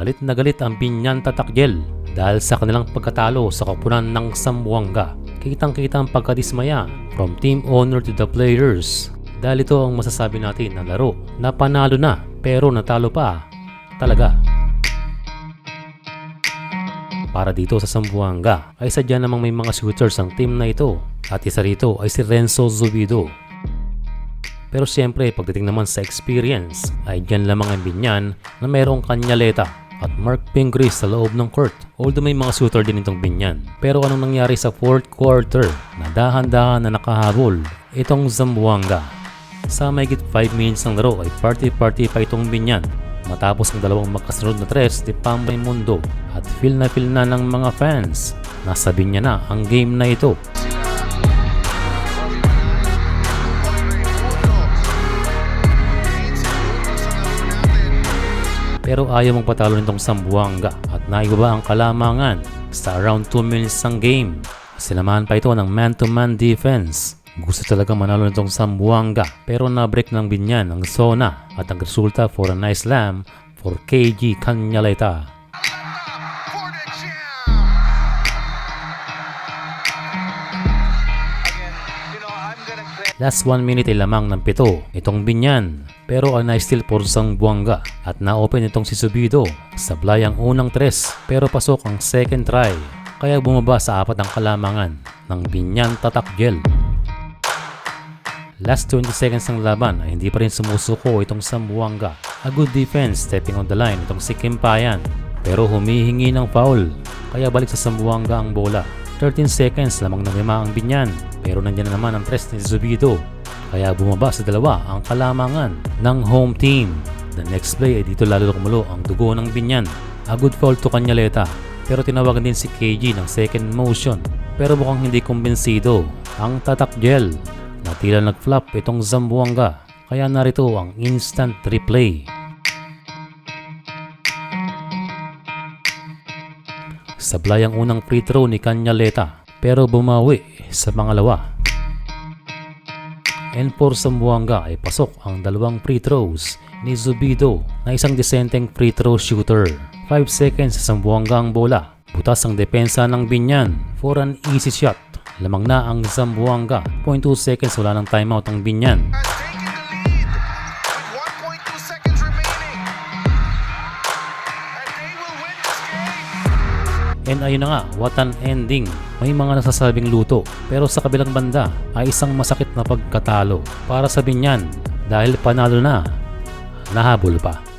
Galit na galit ang Binyan Tatakgel dahil sa kanilang pagkatalo sa koponan ng Zamboanga. Kitang-kita ang pagkadismaya from team owner to the players dahil ito ang masasabi natin na laro na panalo na pero natalo pa talaga. Para dito sa Zamboanga ay sadya namang may mga shooters ang team na ito at isa rito ay si Renzo Zubido. Pero siyempre pagdating naman sa experience ay dyan lamang ang Binyan na mayroong Kanyaleta at Mark Pingris sa loob ng court. Although may mga shooter din itong Binyan. Pero anong nangyari sa fourth quarter na dahan-dahan na nakahabol itong Zamboanga? Sa mahigit 5 minutes ng laro ay party-party pa itong Binyan. Matapos ang dalawang magkasunod na tres ni Pambay Mundo at feel na ng mga fans. Nasa Binyan na ang game na ito. Pero ayaw magpatalo nitong Zamboanga at naibaba ang kalamangan sa around 2 minutes ng game. Sinamahan pa ito ng man-to-man defense. Gusto talaga manalo nitong Zamboanga pero na-break ng Binyan ang zona at ang resulta for a nice slam for KG Kanyaleta. Last 1 minute ay lamang ng 7 itong Binyan pero nice steal for Zamboanga at na-open itong si Zubido. Sablay ang unang tres pero pasok ang second try kaya bumaba sa 4 ang kalamangan ng Binyan Tatakgel. Last 20 seconds ng laban ay hindi pa rin sumusuko itong Zamboanga. A good defense stepping on the line itong si Kimpayan pero humihingi ng foul kaya balik sa Zamboanga ang bola. 13 seconds lamang na 5 ang Binyan pero nandiyan na naman ang tres ni Zubido kaya bumaba sa 2 ang kalamangan ng home team. The next play ay dito lalo kumulo ang dugo ng Binyan. A good foul to Kanyaleta pero tinawagan din si KG ng second motion pero mukhang hindi kumbensido ang Tatakgel na tila nag-flop itong Zamboanga kaya narito ang instant replay. Sablay ang unang free throw ni Kanyaleta pero bumawi sa pangalawa. And for Zamboanga ay pasok ang 2 free throws ni Zubido na isang disenteng free throw shooter. 5 seconds sa Zamboanga ang bola. Butas ang depensa ng Binyan for an easy shot. Lamang na ang Zamboanga. 0.2 seconds wala ng timeout ang Binyan. And ayun na nga, what an ending. May mga nasasabing luto pero sa kabilang banda ay isang masakit na pagkatalo para sa Binyan dahil panalo na, nahabol pa.